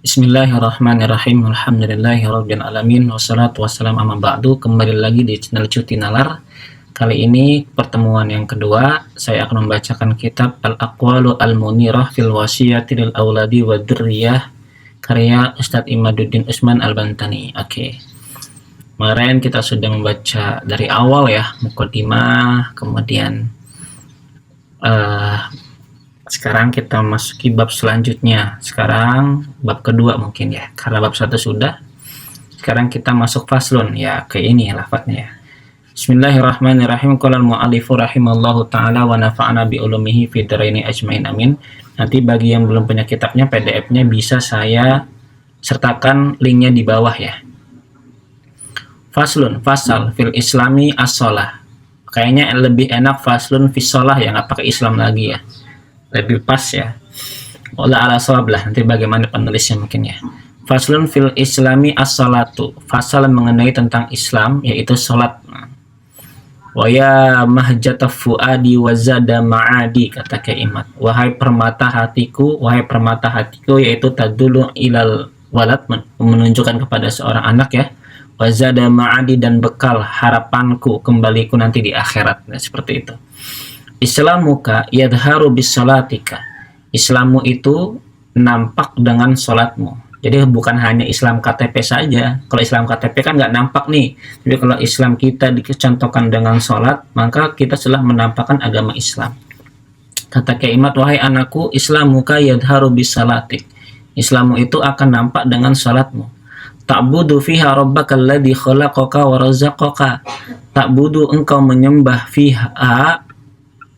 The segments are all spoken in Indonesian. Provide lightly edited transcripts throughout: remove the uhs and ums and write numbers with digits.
Bismillahirrahmanirrahim. Alhamdulillahirabbil alamin wassalatu wassalamu amma ba'du. Kembali lagi di channel Cuti Nalar. Kali ini pertemuan yang kedua, saya akan membacakan kitab Al-Aqwalu Al-Munirah fil Wasiyati lil Auladi wa Dzurriyyah karya Ustadz Imaduddin Usman Al-Bantani. Oke. Kemarin kita sudah membaca dari awal ya, mukadimah, kemudian sekarang kita masuki bab selanjutnya. Sekarang bab kedua mungkin ya, karena bab satu sudah. Sekarang kita masuk faslun ya, ke ini lafadznya ya. Bismillahirrahmanirrahim. Qala al-mu'allifu rahimallahu ta'ala wa nafa'ana bi ulumihi fid dharaini ajmain amin. Nanti bagi yang belum punya kitabnya, PDF-nya bisa saya sertakan linknya di bawah ya. Faslun, fasal fil islami as-shalah. Kayaknya lebih enak faslun fis shalah ya, nggak pakai Islam lagi ya, lebih pas ya. Wala ala shawab lah, nanti bagaimana penulisnya mungkin ya. Faslun fil islami as-salatu, fasal mengenai tentang Islam yaitu salat. Wa ya mahjata fuadi wa zada ma'adi, kata Kaimat. Wahai permata hatiku yaitu tadulu ilal walad, menunjukkan kepada seorang anak ya. Wa zada ma'adi, dan bekal harapanku kembaliku nanti di akhirat. Nah, seperti itu. Islamuka yadharu bisolatika, Islammu itu nampak dengan sholatmu. Jadi bukan hanya Islam KTP saja. Kalau Islam KTP kan nggak nampak nih. Tapi kalau Islam kita dicontohkan dengan sholat, maka kita telah menampakkan agama Islam. Kata Kaimat, wahai anakku, Islamuka yadharu bisolatik, Islammu itu akan nampak dengan sholatmu. Ta'budu fiha rabbakal ladzi khalaqaka wa razaqaka, ta'budu, engkau menyembah fiha,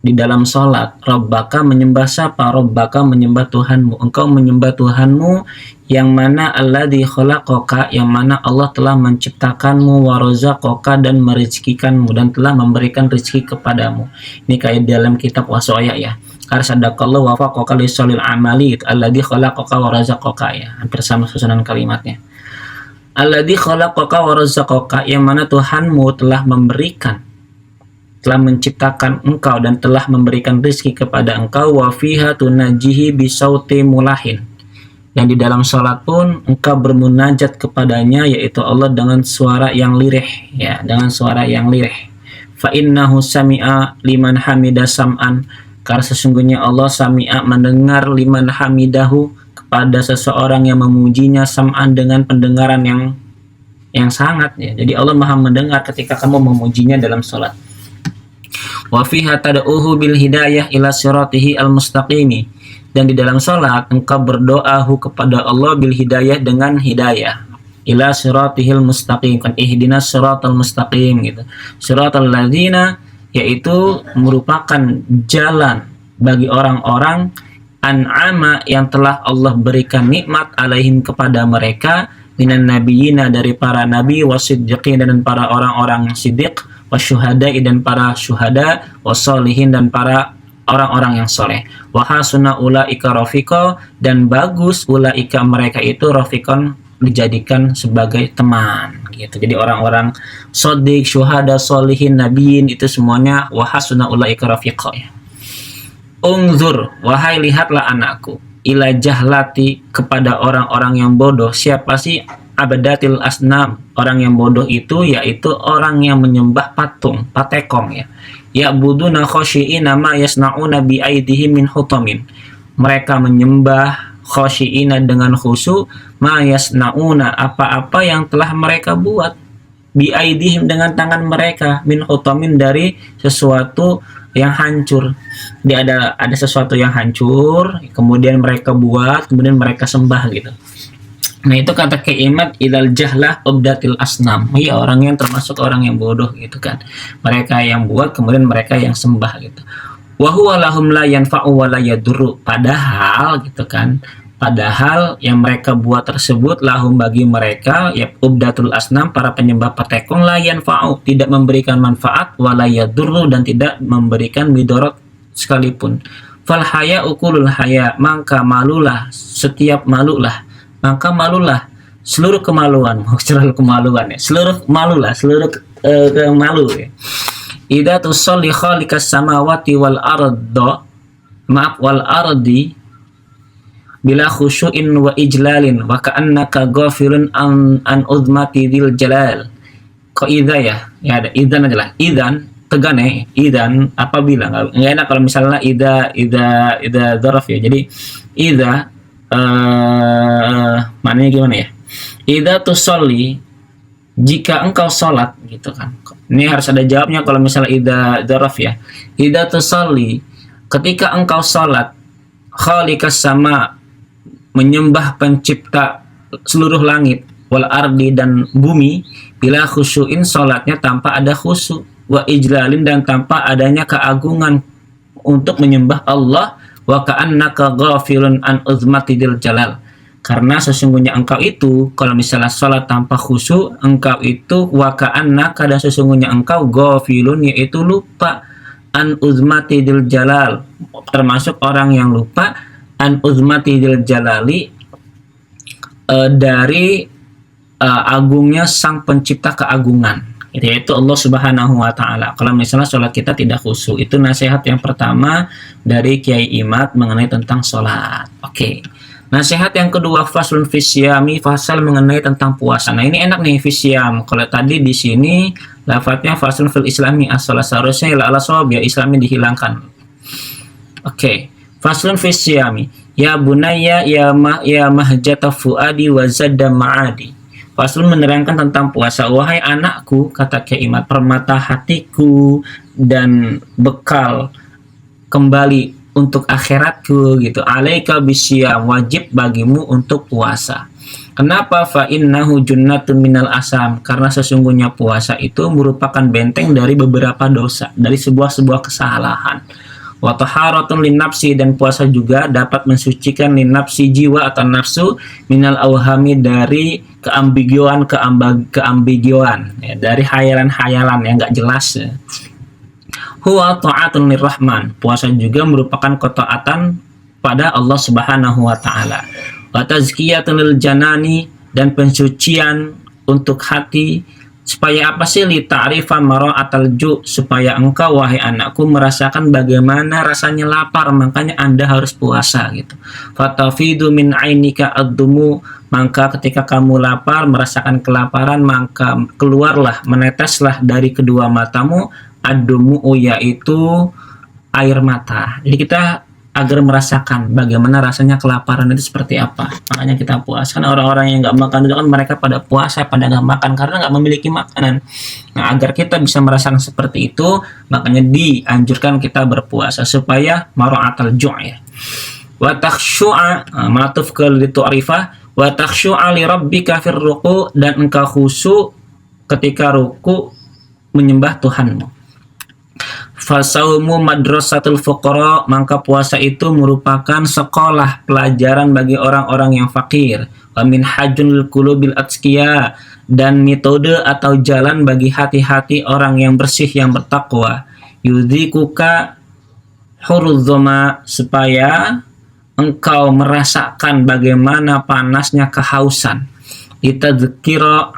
di dalam sholat, Rabbaka, menyembah siapa? Rabbaka, menyembah Tuhanmu. Engkau menyembah Tuhanmu yang mana alladzi khalaqaka, yang mana Allah telah menciptakanmu, wa razaqaka, dan merezekikanmu, dan telah memberikan rezeki kepadamu. Ini kayak dalam kitab Wasoya ya. Arsadaqallahu wa faqaka lisolil amali, alladzi khalaqaka wa razaqaka ya. Hampir sama susunan kalimatnya. Alladzi khalaqaka wa razaqaka, yang mana Tuhanmu telah menciptakan engkau dan telah memberikan rezeki kepada engkau. Wa fiha tunajihi bisauti mulahin, yang di dalam salat pun engkau bermunajat kepadanya, yaitu Allah, dengan suara yang lirih ya, dengan suara yang lirih. Fa innahu sami'a liman hamida sam'an, karena sesungguhnya Allah sami'a, mendengar, liman hamidahu, kepada seseorang yang memujinya, sam'an, dengan pendengaran yang sangat ya. Jadi Allah Maha mendengar ketika kamu memujinya dalam salat. Wa fiha tad'uhu bil hidayah ila siratihi al mustaqimi, dan di dalam salat engkau berdoahu kepada Allah bil hidayah, dengan hidayah, ila siratihil mustaqim, kan ihdinas siratal mustaqim gitu. Siratal ladzina, yaitu merupakan jalan bagi orang-orang an'ama, yang telah Allah berikan nikmat, alaihim, kepada mereka, minan nabiyina, dari para nabi, wasiddiqin, dan para orang-orang siddiq, wasyuhada'i, dan para syuhada, wasolihin, dan para orang-orang yang soleh. Wahasuna ulaika rafiqa, dan bagus ulaika, mereka itu, rafiqon, dijadikan sebagai teman gitu. Jadi orang-orang sodik, syuhada, solihin, nabiin, itu semuanya wahasuna ulaika rafiqa ya. Ungzur, wahai lihatlah anakku, ila jahlati, kepada orang-orang yang bodoh. Siapa sih? Abadatil asnam, orang yang bodoh itu yaitu orang yang menyembah patung, patekong ya. Ya'buduna khashi'ina ma yasna'una bi aidihim min hutamin, mereka menyembah khashi'ina, dengan khusyuk, ma yasna'una, apa-apa yang telah mereka buat, bi aidihim, dengan tangan mereka, min hutamin, dari sesuatu yang hancur. Dia ada sesuatu yang hancur, kemudian mereka buat, kemudian mereka sembah gitu. Nah itu kata Kaimat, ilal jahlah ubdatil asnam, ya, orang yang termasuk orang yang bodoh gitu kan. Mereka yang buat, kemudian mereka yang sembah gitu. Wa huwa lahum la yanfa'u wa la yadurru, padahal gitu kan, padahal yang mereka buat tersebut, lahum, bagi mereka ya, ubdatul asnam, para penyembah patekong, la yanfa'u, tidak memberikan manfaat, wa la yadurru, dan tidak memberikan mudarat sekalipun. Fal haya ukulul haya, maka malulah setiap malulah, maka malulah seluruh kemaluan, seluruh kemaluan ya, seluruh malulah, seluruh kemalu ya. Idza tusalli khaliqas samawati wal ardi, wal ardi, bila khusyu'in wa ijlalin wa ka'annaka ghafilun an uzmati dzil jalal. Kok idza ya? Ya ada idzan aja lah. Idzan tegan ya. Idzan apabila nggak enak kalau misalnya idza dzaraf ya. Jadi idza maknanya gimana ya? Idza tusolli, jika engkau sholat gitu kan. Ini harus ada jawabnya kalau misalnya idza dzaraf ya. Idza tusolli, ketika engkau sholat, khaliqas sama, menyembah pencipta seluruh langit, wal ardi dan bumi, bila khusyuin sholatnya tanpa ada khusyuk, wa ijlalin dan tanpa adanya keagungan untuk menyembah Allah, wa ka'annaka ghafilun an uzmatidil jalal, karena sesungguhnya engkau itu kalau misalnya sholat tanpa khusyuk, engkau itu wa ka'annaka, dan sesungguhnya engkau ghafilun, yaitu lupa, an uzmatidil jalal, termasuk orang yang lupa an uzmatidil jalali, dari agungnya sang pencipta keagungan, yaitu Allah Subhanahu wa taala. Kalau misalnya sholat kita tidak khusyuk, itu nasihat yang pertama dari Kiai Imad mengenai tentang sholat. Oke. Nasihat yang kedua, faslun fisyami, fasal mengenai tentang puasa. Nah, ini enak nih fisyam. Kalau tadi di sini lafadznya faslun fil islami as-shalah, seharusnya ila ala shawab ya, islamnya dihilangkan. Oke. Faslun fisyami, ya bunayya ya mahjata fuadi wa zadda ma'adi. Faslun menerangkan tentang puasa. Wahai anakku, kata Kiai Imad, permata hatiku dan bekal kembali untuk akhiratku gitu. Alaika bisyam, wajib bagimu untuk puasa. Kenapa? Fa innahu junnatun minal asam, karena sesungguhnya puasa itu merupakan benteng dari beberapa dosa, dari sebuah kesalahan. Wa taharatun linnafsi, dan puasa juga dapat mensucikan linnafsi, jiwa atau nafsu, minal awhami, dari keambiguan ya, dari hayalan-hayalan yang enggak jelas ya. Huwa ta'atun lirrahman, puasa juga merupakan ketaatan pada Allah Subhanahu wa taala. Wa tazkiyatun lil janani, dan pensucian untuk hati. Supaya apa sih? Li ta'rifa mara'atal ju', supaya engkau wahai anakku merasakan bagaimana rasanya lapar, makanya Anda harus puasa gitu. Fatafidu min ainika ad-dumu, maka ketika kamu lapar, merasakan kelaparan, maka keluarlah, meneteslah dari kedua matamu ad-dumu, yaitu air mata. Jadi kita agar merasakan bagaimana rasanya kelaparan itu seperti apa, makanya kita puasa. Kan orang-orang yang nggak makan itu kan mereka pada puasa, pada nggak makan karena nggak memiliki makanan. Nah, agar kita bisa merasakan seperti itu, makanya dianjurkan kita berpuasa supaya mara'atal ju' ya. Wa takhshu'a, matuf ke litu'rifah, wa takhshu'a li rabbika fir ruku', dan engkau khusyuk ketika ruku menyembah Tuhanmu. Fasaumu madrasatul fuqara, maka puasa itu merupakan sekolah pelajaran bagi orang-orang yang fakir. Wa min hajjul qulubil atqiya, dan metode atau jalan bagi hati-hati orang yang bersih, yang bertakwa. Yudzikuka hurudzoma, supaya engkau merasakan bagaimana panasnya kehausan. Litadzkira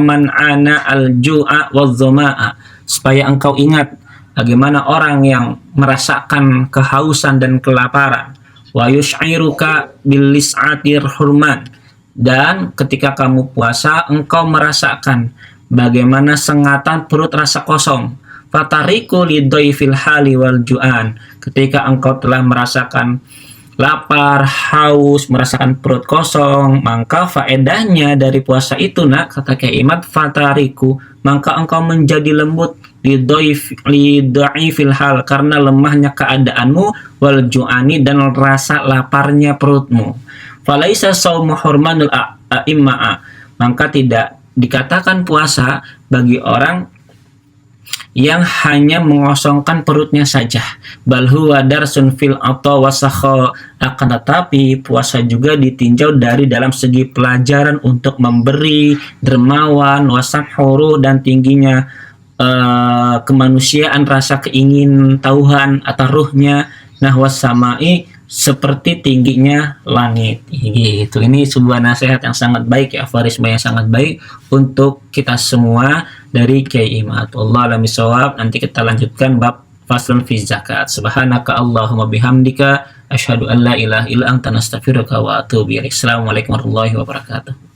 man ana al-ju'a wadh-dhama'a, supaya engkau ingat bagaimana orang yang merasakan kehausan dan kelaparan. Wa yush'iruka bil lis'atir hurman, dan ketika kamu puasa engkau merasakan bagaimana sengatan perut rasa kosong. Fatariku lidhaifil hali wal ju'an, ketika engkau telah merasakan lapar, haus, merasakan perut kosong, maka faedahnya dari puasa itu, nak, kata Kiai Imad, fatariku, maka engkau menjadi lembut, lidhaifil hal, karena lemahnya keadaanmu, wal ju'ani, dan rasa laparnya perutmu. Falaisa saumu hurmanul a'imma'a, maka tidak dikatakan puasa bagi orang yang hanya mengosongkan perutnya saja. Bal huwa darsun fil ata wasakha, akan tetapi puasa juga ditinjau dari dalam segi pelajaran untuk memberi, dermawan, wasamhuru, dan tingginya kemanusiaan, rasa keingintahuan atau ruhnya, nahwas samai, seperti tingginya langit gitu. Ini sebuah nasihat yang sangat baik ya, aforisme yang sangat baik untuk kita semua dari Kiai Imad. Allah alam bisawab. Nanti kita lanjutkan bab faslun fi zakat. Subhanaka Allahumma bihamdika Asyhadu an la ilaha illa anta nastaghfiruka wa atubu ilaik. Assalamualaikum warahmatullahi wabarakatuh.